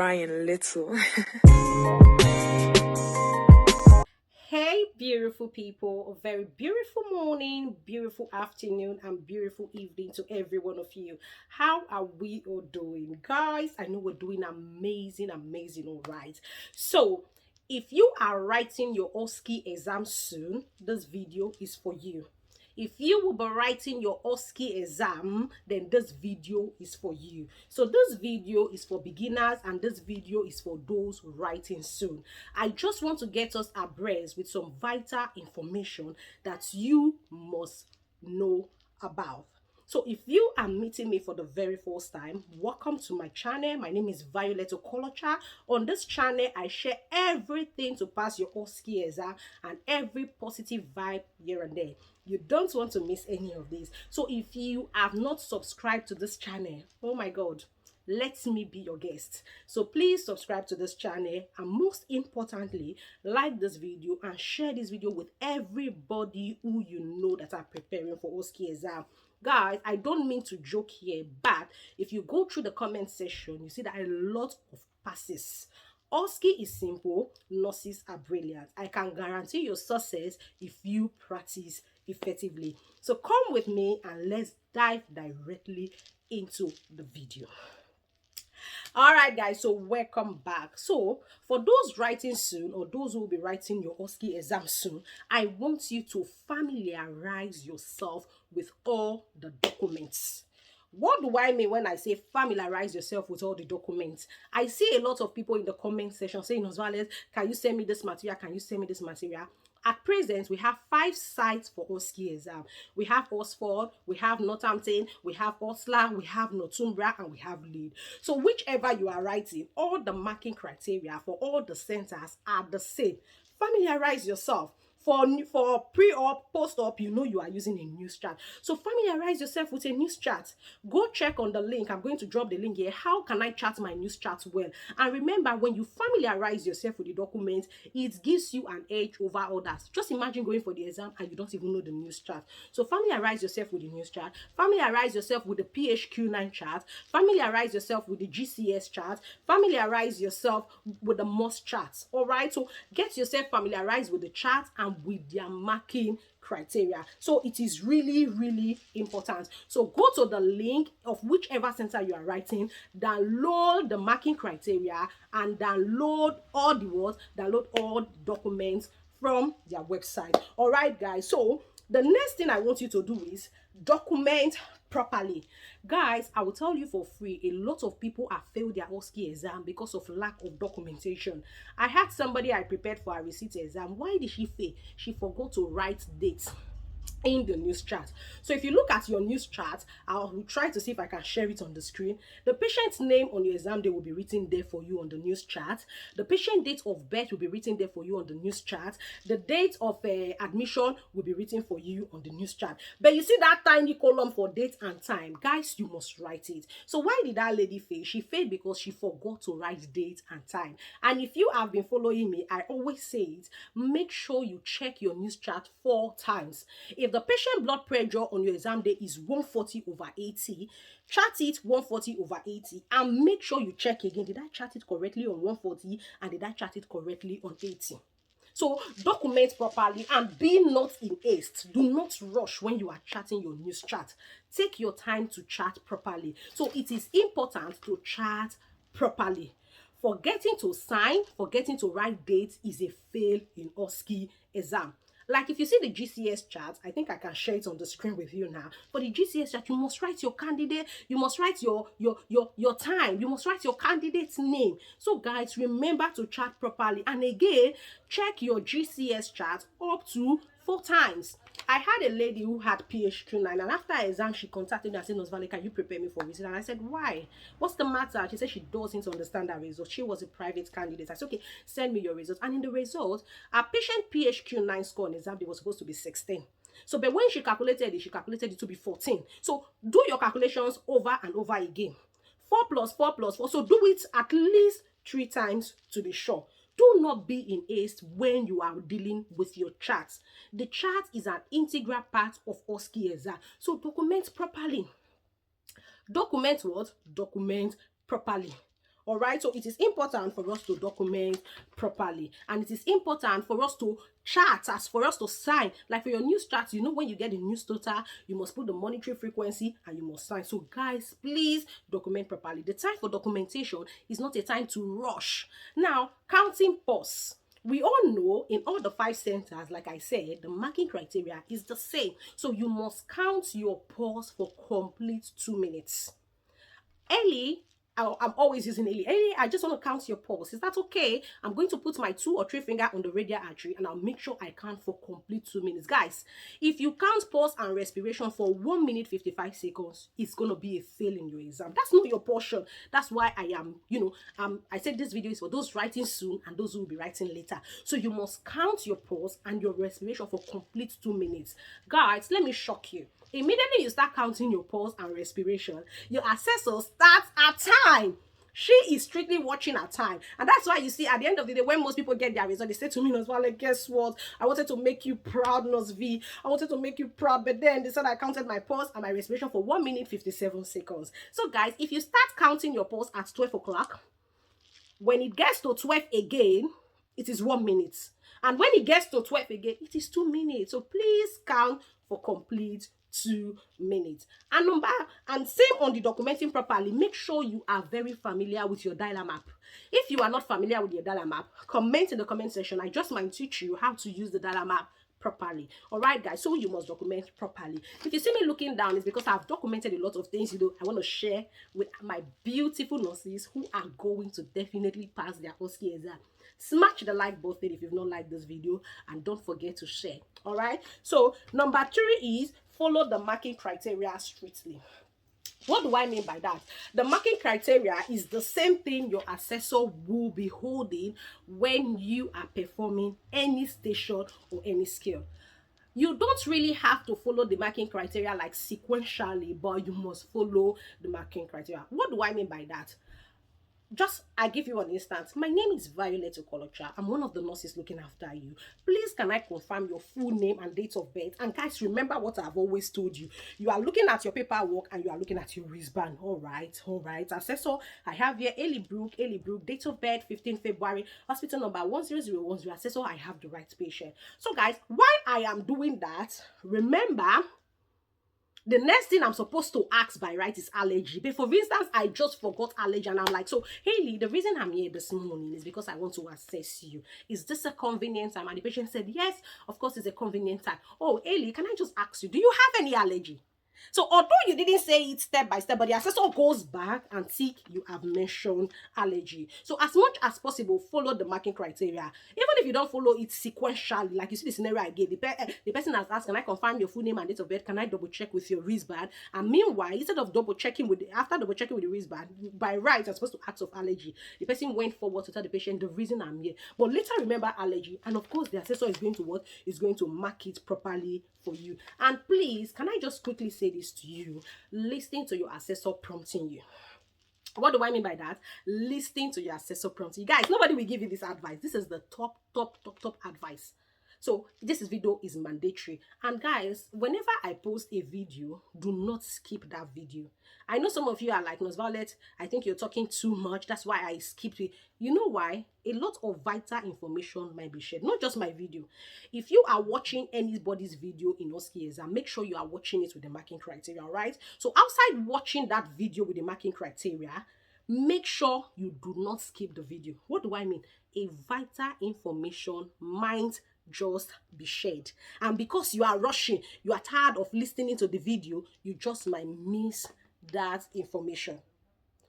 crying little. Hey, beautiful people, a very beautiful morning, beautiful afternoon, and beautiful evening to every one of you. How are we all doing? Guys, I know we're doing amazing, all right. So, if you are writing your OSCE exam soon, this video is for you. If you will be writing your OSCE exam, then this video is for you. So this video is for beginners and this video is for those writing soon. I just want to get us abreast with some vital information that you must know about. So if you are meeting me for the very first time, welcome to my channel. My name is Violet Okolocha. On this channel, I share everything to pass your OSCE exam and every positive vibe here and there. You don't want to miss any of these. So if you have not subscribed to this channel, oh my God, let me be your guest. So please subscribe to this channel and most importantly, like this video and share this video with everybody who you know that are preparing for OSCE exam. Guys, I don't mean to joke here, but if you go through the comment section, you see that a lot of passes. OSCE is simple, nurses are brilliant. I can guarantee your success if you practice effectively. So come with me and let's dive directly into the video. All right, guys, so welcome back. So for those writing soon or those who will be writing your OSCE exam soon, I want you to familiarize yourself with all the documents. What do I mean when I say familiarize yourself with all the documents? I see a lot of people in the comment section saying, Oswald, can you send me this material? Can you send me this material? At present, we have 5 sites for OSCE exam. We have Oxford, we have Northampton, we have Osce, we have Northumbria, and we have Leeds. So whichever you are writing, all the marking criteria for all the centers are the same. Familiarize yourself. For pre-op, post-op, you know you are using a news chart. So familiarize yourself with a news chart. Go check on the link. I'm going to drop the link here. How can I chart my news chart well? And remember, when you familiarize yourself with the document, it gives you an edge over others. Just imagine going for the exam and you don't even know the news chart. So familiarize yourself with the news chart. Familiarize yourself with the PHQ9 chart. Familiarize yourself with the GCS chart. Familiarize yourself with the MOS charts. All right. So get yourself familiarized with the chart and with their marking criteria. So it is really important. So go to the link of whichever center you are writing, download the marking criteria and download all the words, download all the documents from their website. All right, guys. So the next thing I want you to do is document properly. Guys, I will tell you for free, a lot of people have failed their OSCE exam because of lack of documentation. I had somebody I prepared for a receipt exam. Why did she fail? She forgot to write dates in the news chart. So if you look at your news chart, I will try to see if I can share it on the screen. The patient's name on your exam day will be written there for you on the news chart. The patient date of birth will be written there for you on the news chart. The date of admission will be written for you on the news chart. But you see that tiny column for date and time, guys, you must write it. So why did that lady fail? She failed because she forgot to write date and time. And if you have been following me, I always say it, make sure you check your news chart 4 times. If the patient blood pressure on your exam day is 140/80, chart it 140/80 and make sure you check again. Did I chart it correctly on 140 and did I chart it correctly on 80? So document properly and be not in haste. Do not rush when you are charting your news chart. Take your time to chart properly. So it is important to chart properly. Forgetting to sign, forgetting to write dates is a fail in OSCE exam. Like if you see the GCS chart, I think I can share it on the screen with you now. For the GCS chart, you must write your candidate, you must write your time, you must write your candidate's name. So guys, remember to chart properly. And again, check your GCS chart up to 4 times. I had a lady who had PHQ9 and after her exam, she contacted me and said, Osvale, can you prepare me for result? And I said, why? What's the matter? She said she doesn't understand her result. She was a private candidate. I said, okay, send me your results. And in the result, our patient PHQ9 score on exam, they was supposed to be 16. So, but when she calculated it to be 14. So do your calculations over and over again. 4 plus 4 plus 4. So do it at least 3 times to be sure. Do not be in haste when you are dealing with your charts. The chart is an integral part of OSCE exam. So document properly. Document what? Document properly. All right, so it is important for us to document properly, and it is important for us to chart, as for us to sign. Like for your news chart, you know, when you get the news total, you must put the monetary frequency and you must sign. So guys, please document properly. The time for documentation is not a time to rush. Now, counting pause. We all know in all the 5 centers, like I said, the marking criteria is the same. So you must count your pause for complete 2 minutes. Early, I'm always using Ellie. Ellie, I just want to count your pulse. Is that okay? I'm going to put my 2 or 3 finger on the radial artery and I'll make sure I count for complete 2 minutes. Guys, if you count pulse and respiration for 1 minute 55 seconds, it's going to be a fail in your exam. That's not your portion. That's why I am, I said this video is for those writing soon and those who will be writing later. So you must count your pulse and your respiration for complete 2 minutes. Guys, let me shock you. Immediately you start counting your pulse and respiration, your assessor starts at time. She is strictly watching her time. And that's why you see at the end of the day, when most people get their result, they say to me, Nosvale, guess what? I wanted to make you proud, Nosvi. I wanted to make you proud. But then they said I counted my pulse and my respiration for 1 minute 57 seconds. So guys, if you start counting your pulse at 12 o'clock, when it gets to 12 again, it is 1 minute. And when it gets to 12 again, it is 2 minutes. So please count for complete 2 minutes. And same on the documenting properly, make sure you are very familiar with your dialer map. If you are not familiar with your dialer map, comment in the comment section. I just might teach you how to use the dialer map properly. All right, guys, so you must document properly. If you see me looking down, it's because I've documented a lot of things I want to share with my beautiful nurses who are going to definitely pass their Osce exam. Smash the like button if you've not liked this video, and don't forget to share. All right, so number 3 is follow the marking criteria strictly. What do I mean by that? The marking criteria is the same thing your assessor will be holding when you are performing any station or any skill. You don't really have to follow the marking criteria like sequentially, but you must follow the marking criteria. What do I mean by that? Just, I give you an instance. My name is Violet Okolocha. I'm one of the nurses looking after you. Please, can I confirm your full name and date of birth? And guys, remember what I've always told you. You are looking at your paperwork and you are looking at your wristband. All right. Assessor, I have here Ellie Brook, date of birth 15 February, hospital number 10010. Assessor, I have the right patient. So guys, while I am doing that, remember, the next thing I'm supposed to ask by right is allergy. But for instance, I just forgot allergy and I'm like, so Hayley, the reason I'm here this morning is because I want to assess you. Is this a convenient time? And the patient said, yes, of course it's a convenient time. Oh, Hayley, can I just ask you, do you have any allergy? So although you didn't say it step by step, but the assessor goes back and tick, you have mentioned allergy. So as much as possible, follow the marking criteria. Even if you don't follow it sequentially, like you see the scenario I gave, the person has asked, can I confirm your full name and date of birth? Can I double check with your wristband? And meanwhile, instead of after double checking with the wristband, by right, you're supposed to ask of allergy. The person went forward to tell the patient the reason I'm here. But later remember allergy, and of course the assessor is going to what? Is going to mark it properly for you. And please, can I just quickly say this to you? Listen to your assessor prompting you. What do I mean by that? Listen to your assessor prompting you. Guys, nobody will give you this advice. This is the top advice. So this video is mandatory. And guys, whenever I post a video, do not skip that video. I know some of you are like, Nurse Violet, I think you're talking too much. That's why I skipped it. You know why? A lot of vital information might be shared, not just my video. If you are watching anybody's video in Osce exam, make sure you are watching it with the marking criteria, all right? So outside watching that video with the marking criteria, make sure you do not skip the video. What do I mean? A vital information might just be shared, and because you are rushing, you are tired of listening to the video, you just might miss that information.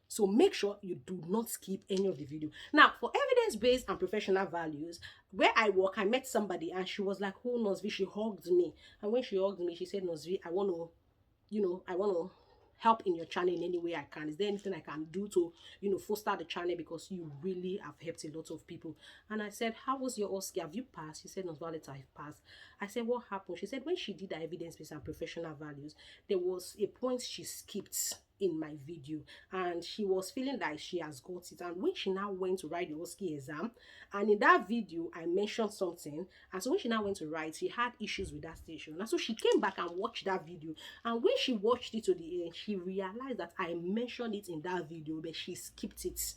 So make sure you do not skip any of the video. Now, for evidence-based and professional values, where I work, I met somebody and she was like, oh, Nosvi, she hugged me. And when she hugged me, she said, Nosvi, I want to help in your channel in any way I can. Is there anything I can do to, foster the channel, because you really have helped a lot of people? And I said, how was your Osce? Have you passed? She said, Nurse Violet, I've passed. I said, what happened? She said, when she did her evidence-based and professional values, there was a point she skipped in my video, and she was feeling like she has got it. And when she now went to write the Osce exam, and in that video I mentioned something, and so when she now went to write, she had issues with that station, and so she came back and watched that video, and when she watched it to the end, she realized that I mentioned it in that video, but she skipped it.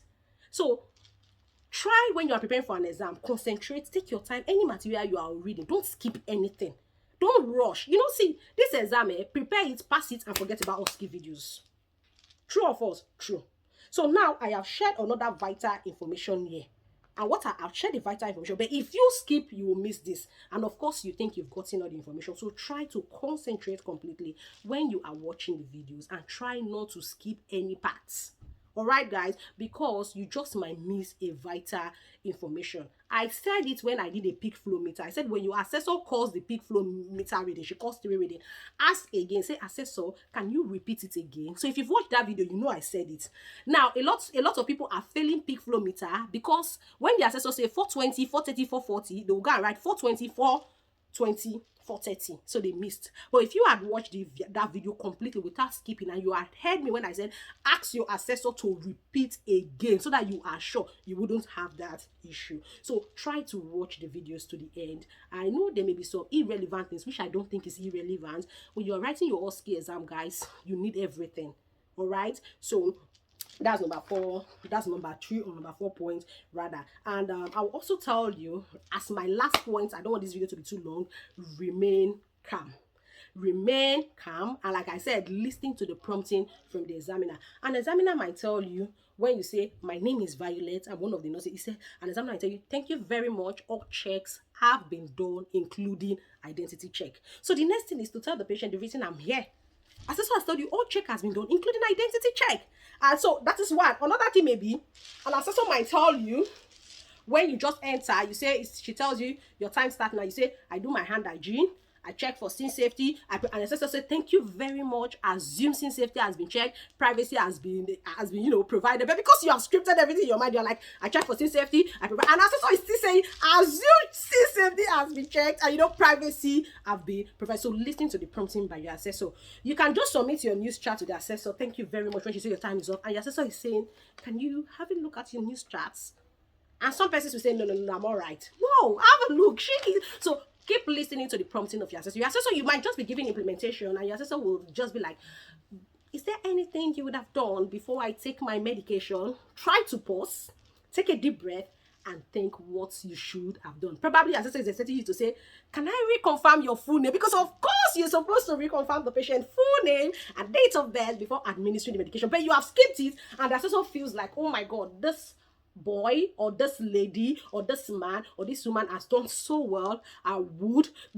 So try when you are preparing for an exam, concentrate, take your time. Any material you are reading, don't skip anything. Don't rush. You know, see, this exam, prepare it, pass it, and forget about Osce videos. True or false? True. So now I have shared another vital information here. And I've shared the vital information, but if you skip, you will miss this. And of course, you think you've gotten all the information. So try to concentrate completely when you are watching the videos and try not to skip any parts. All right, guys, because you just might miss a vital information. I said it when I did a peak flow meter. I said when your assessor calls the peak flow meter reading, she calls 3 reading, ask again, say, assessor, can you repeat it again? So if you've watched that video, you know I said it. Now, a lot of people are failing peak flow meter because when the assessor say 420, 430, 440, they will go and write 420, 420, 430, so they missed. But if you had watched that video completely without skipping, and you had heard me when I said ask your assessor to repeat again so that you are sure, you wouldn't have that issue. So try to watch the videos to the end. I know there may be some irrelevant things, which I don't think is irrelevant. When you're writing your Osce exam, guys, you need everything. All right, so that's number 4. That's number 3 or number 4 point rather. And I'll also tell you, as my last point, I don't want this video to be too long, remain calm. Remain calm, and like I said, listen to the prompting from the examiner. An examiner might tell you, when you say, my name is Violet, I'm one of the nurses, he said, an examiner might tell you, thank you very much, all checks have been done, including identity check. So the next thing is to tell the patient the reason I'm here. Assessor has told you all check has been done, including identity check. And so that is one. Another thing may be, an assessor might tell you, when you just enter, you say, she tells you your time starts now, you say, I do my hand hygiene, I check for scene safety, and assessor say, thank you very much, assume scene safety has been checked, privacy has been provided. But because you have scripted everything in your mind, you're like, I check for scene safety, I provide, and assessor is still saying, assume scene safety has been checked, and privacy have been provided. So listen to the prompting by your assessor. You can just submit your news chart to the assessor, thank you very much, when she says your time is up, and your assessor is saying, can you have a look at your news charts? And some persons will say, no, I'm all right. No, have a look. So keep listening to the prompting of your assessor. Your assessor, you might just be giving implementation, and your assessor will just be like, is there anything you would have done before I take my medication? Try to pause, take a deep breath, and think what you should have done. Probably assessor is expecting you to say, can I reconfirm your full name? Because of course you're supposed to reconfirm the patient's full name and date of birth before administering the medication. But you have skipped it, and the assessor feels like, oh my God, this boy or this lady or this man or this woman has done so well.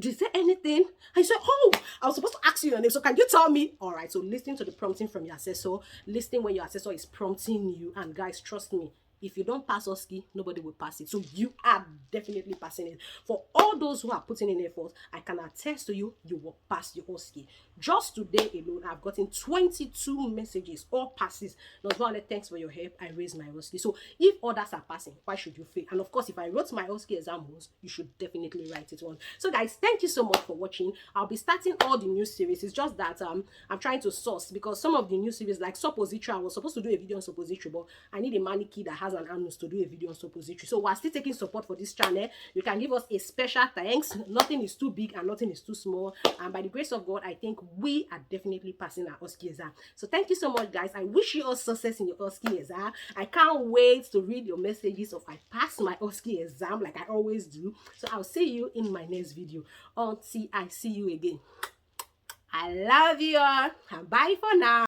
Is there anything? I said, oh, I was supposed to ask you your name, so can you tell me? All right, so listen to the prompting from your assessor. Listen when your assessor is prompting you, and guys, trust me, if you don't pass Osce, nobody will pass it. So you are definitely passing it. For all those who are putting in effort, I can attest to you, you will pass your Osce. Just today alone, I've gotten 22 messages, all passes. Not only thanks for your help, I raised my Osce. So if others are passing, why should you fail? And of course, if I wrote my Osce exam once, you should definitely write it on. So guys, thank you so much for watching. I'll be starting all the new series. It's just that I'm trying to source, because some of the new series, like suppository, I was supposed to do a video on suppository, but I need a mannequin that has an anus to do a video on suppository. So we're still taking support for this channel. You can give us a special thanks. Nothing is too big and nothing is too small, and by the grace of God, I think we are definitely passing our Osce exam. So thank you so much, guys. I wish you all success in your Osce exam. I can't wait to read your messages of I pass my Osce exam like I always do. So I'll see you in my next video. Until I see you again, I love you all, and bye for now.